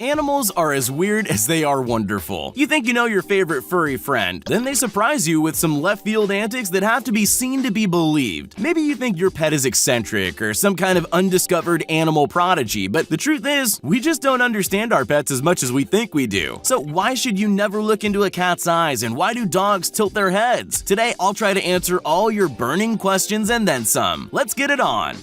Animals are as weird as they are wonderful. You think you know your favorite furry friend, then they surprise you with some left-field antics that have to be seen to be believed. Maybe you think your pet is eccentric or some kind of undiscovered animal prodigy, but the truth is, we just don't understand our pets as much as we think we do. So why should you never look into a cat's eyes, and why do dogs tilt their heads? Today, I'll try to answer all your burning questions and then some. Let's get it on!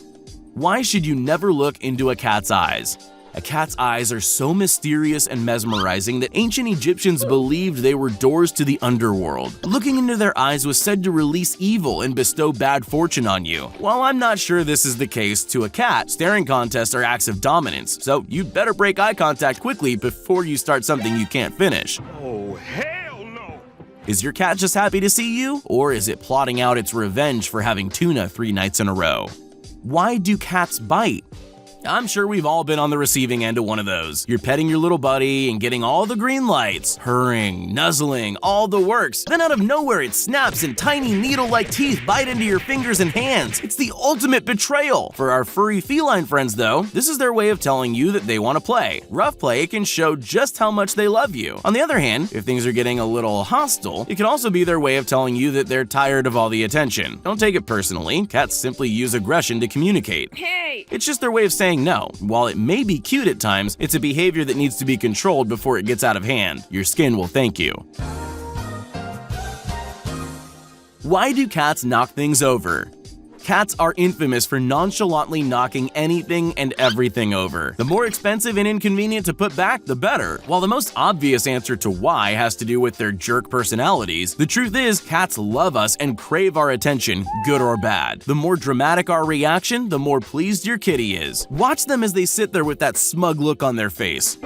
Why should you never look into a cat's eyes? A cat's eyes are so mysterious and mesmerizing that ancient Egyptians believed they were doors to the underworld. Looking into their eyes was said to release evil and bestow bad fortune on you. While I'm not sure this is the case to a cat, staring contests are acts of dominance, so you better break eye contact quickly before you start something you can't finish. Oh, hell no! Is your cat just happy to see you? Or is it plotting out its revenge for having tuna 3 nights in a row? Why do cats bite? I'm sure we've all been on the receiving end of one of those. You're petting your little buddy and getting all the green lights, purring, nuzzling, all the works. Then out of nowhere it snaps and tiny needle-like teeth bite into your fingers and hands. It's the ultimate betrayal. For our furry feline friends though, this is their way of telling you that they want to play. Rough play can show just how much they love you. On the other hand, if things are getting a little hostile, it can also be their way of telling you that they're tired of all the attention. Don't take it personally. Cats simply use aggression to communicate. Hey! It's just their way of saying no. While it may be cute at times, it's a behavior that needs to be controlled before it gets out of hand. Your skin will thank you. Why do cats knock things over? Cats are infamous for nonchalantly knocking anything and everything over. The more expensive and inconvenient to put back, the better. While the most obvious answer to why has to do with their jerk personalities, the truth is cats love us and crave our attention, good or bad. The more dramatic our reaction, the more pleased your kitty is. Watch them as they sit there with that smug look on their face.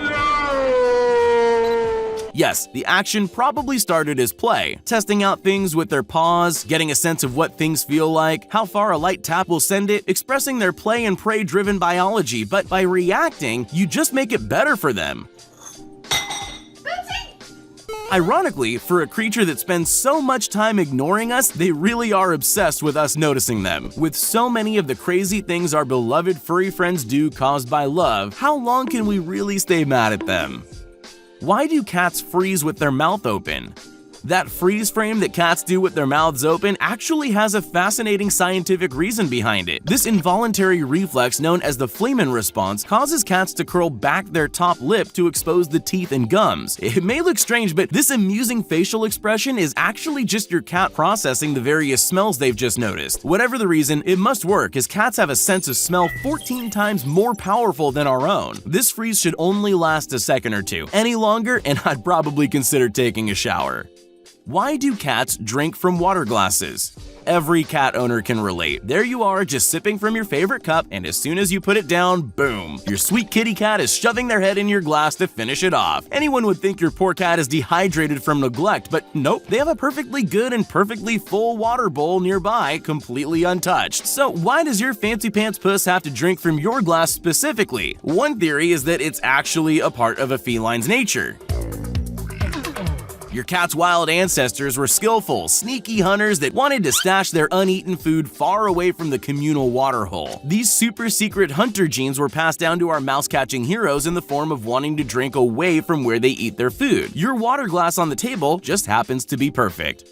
Yes, the action probably started as play, testing out things with their paws, getting a sense of what things feel like, how far a light tap will send it, expressing their play and prey-driven biology, but by reacting, you just make it better for them. Ironically, for a creature that spends so much time ignoring us, they really are obsessed with us noticing them. With so many of the crazy things our beloved furry friends do caused by love, how long can we really stay mad at them? Why do cats freeze with their mouth open? That freeze frame that cats do with their mouths open actually has a fascinating scientific reason behind it. This involuntary reflex known as the Fleeman response causes cats to curl back their top lip to expose the teeth and gums. It may look strange, but this amusing facial expression is actually just your cat processing the various smells they've just noticed. Whatever the reason, it must work as cats have a sense of smell 14 times more powerful than our own. This freeze should only last a second or two. Any longer, and I'd probably consider taking a shower. Why do cats drink from water glasses? Every cat owner can relate. There you are, just sipping from your favorite cup, and as soon as you put it down, boom! Your sweet kitty cat is shoving their head in your glass to finish it off. Anyone would think your poor cat is dehydrated from neglect, but nope, they have a perfectly good and perfectly full water bowl nearby, completely untouched. So why does your fancy pants puss have to drink from your glass specifically? One theory is that it's actually a part of a feline's nature. Your cat's wild ancestors were skillful, sneaky hunters that wanted to stash their uneaten food far away from the communal water hole. These super secret hunter genes were passed down to our mouse-catching heroes in the form of wanting to drink away from where they eat their food. Your water glass on the table just happens to be perfect.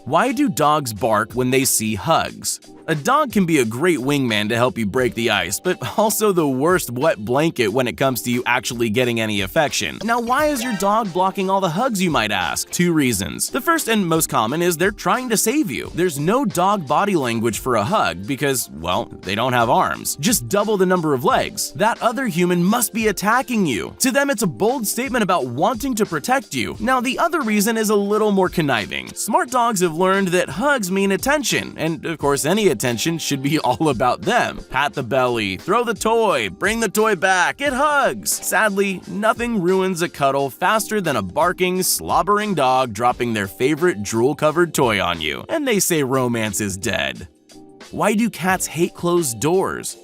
Why do dogs bark when they see hugs? A dog can be a great wingman to help you break the ice, but also the worst wet blanket when it comes to you actually getting any affection. Now, why is your dog blocking all the hugs, you might ask? 2 reasons. The first and most common is they're trying to save you. There's no dog body language for a hug because, well, they don't have arms. Just double the number of legs. That other human must be attacking you. To them, it's a bold statement about wanting to protect you. Now, the other reason is a little more conniving. Smart dogs have learned that hugs mean attention, and of course, any attention should be all about them. Pat the belly, throw the toy, bring the toy back, it hugs. Sadly, nothing ruins a cuddle faster than a barking, slobbering dog dropping their favorite drool-covered toy on you. And they say romance is dead. Why do cats hate closed doors?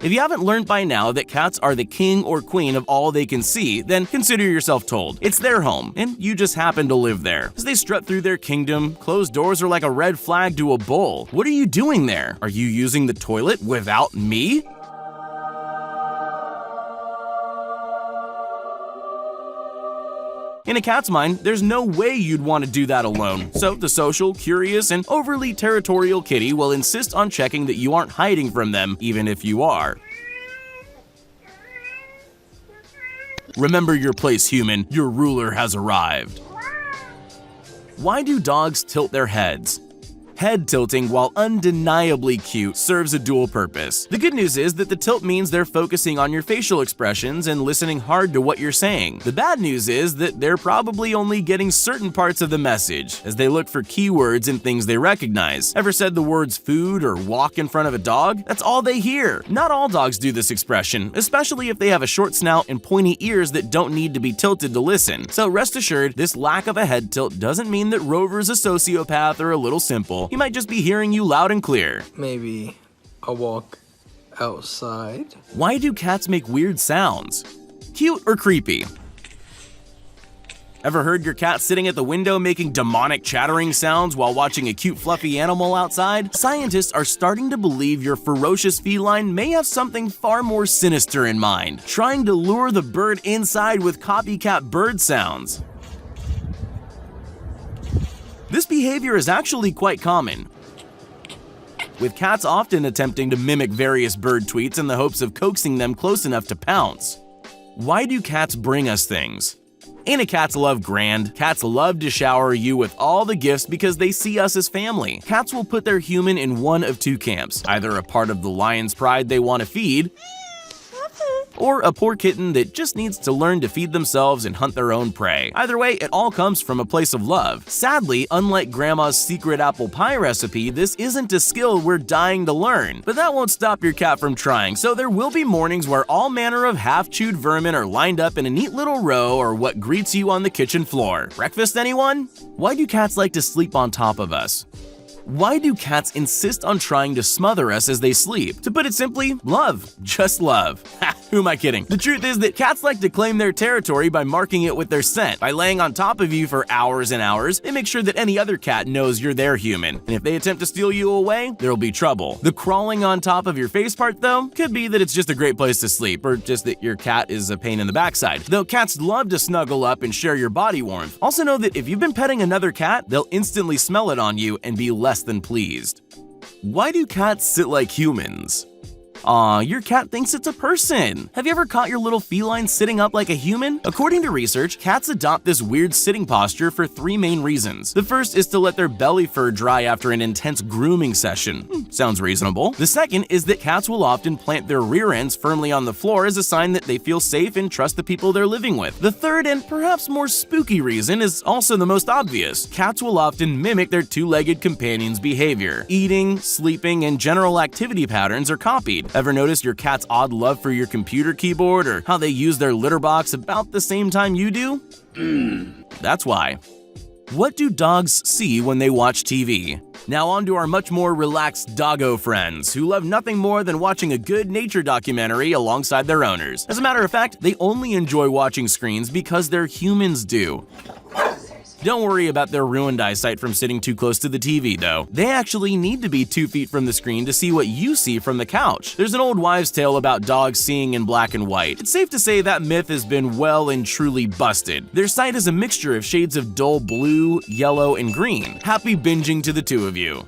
If you haven't learned by now that cats are the king or queen of all they can see, then consider yourself told. It's their home, and you just happen to live there. As they strut through their kingdom, closed doors are like a red flag to a bull. What are you doing there? Are you using the toilet without me? In a cat's mind, there's no way you'd want to do that alone, so the social, curious, and overly territorial kitty will insist on checking that you aren't hiding from them, even if you are. Remember your place, human. Your ruler has arrived. Why do dogs tilt their heads? Head tilting, while undeniably cute, serves a dual purpose. The good news is that the tilt means they're focusing on your facial expressions and listening hard to what you're saying. The bad news is that they're probably only getting certain parts of the message, as they look for keywords and things they recognize. Ever said the words food or walk in front of a dog? That's all they hear. Not all dogs do this expression, especially if they have a short snout and pointy ears that don't need to be tilted to listen. So rest assured, this lack of a head tilt doesn't mean that Rover's a sociopath or a little simple. He might just be hearing you loud and clear. Maybe a walk outside. Why do cats make weird sounds? Cute or creepy? Ever heard your cat sitting at the window making demonic chattering sounds while watching a cute fluffy animal outside? Scientists are starting to believe your ferocious feline may have something far more sinister in mind, trying to lure the bird inside with copycat bird sounds. This behavior is actually quite common, with cats often attempting to mimic various bird tweets in the hopes of coaxing them close enough to pounce. Why do cats bring us things? Ain't a cat's love grand? Cats love to shower you with all the gifts because they see us as family. Cats will put their human in one of two camps, either a part of the lion's pride they want to feed, or a poor kitten that just needs to learn to feed themselves and hunt their own prey. Either way, it all comes from a place of love. Sadly, unlike Grandma's secret apple pie recipe, this isn't a skill we're dying to learn. But that won't stop your cat from trying, so there will be mornings where all manner of half-chewed vermin are lined up in a neat little row or what greets you on the kitchen floor. Breakfast, anyone? Why do cats like to sleep on top of us? Why do cats insist on trying to smother us as they sleep? To put it simply, love. Just love. Ha, who am I kidding? The truth is that cats like to claim their territory by marking it with their scent. By laying on top of you for hours and hours, they make sure that any other cat knows you're their human. And if they attempt to steal you away, there'll be trouble. The crawling on top of your face part, though, could be that it's just a great place to sleep, or just that your cat is a pain in the backside. Though cats love to snuggle up and share your body warmth. Also know that if you've been petting another cat, they'll instantly smell it on you and be less than pleased. Why do cats sit like humans? Aw, your cat thinks it's a person. Have you ever caught your little feline sitting up like a human? According to research, cats adopt this weird sitting posture for three main reasons. The first is to let their belly fur dry after an intense grooming session. Sounds reasonable. The second is that cats will often plant their rear ends firmly on the floor as a sign that they feel safe and trust the people they're living with. The third and perhaps more spooky reason is also the most obvious. Cats will often mimic their two-legged companion's behavior. Eating, sleeping, and general activity patterns are copied. Ever notice your cat's odd love for your computer keyboard or how they use their litter box about the same time you do? That's why. What do dogs see when they watch TV? Now on to our much more relaxed doggo friends, who love nothing more than watching a good nature documentary alongside their owners. As a matter of fact, they only enjoy watching screens because their humans do. Don't worry about their ruined eyesight from sitting too close to the TV, though. They actually need to be 2 feet from the screen to see what you see from the couch. There's an old wives' tale about dogs seeing in black and white. It's safe to say that myth has been well and truly busted. Their sight is a mixture of shades of dull blue, yellow, and green. Happy binging to the two of you.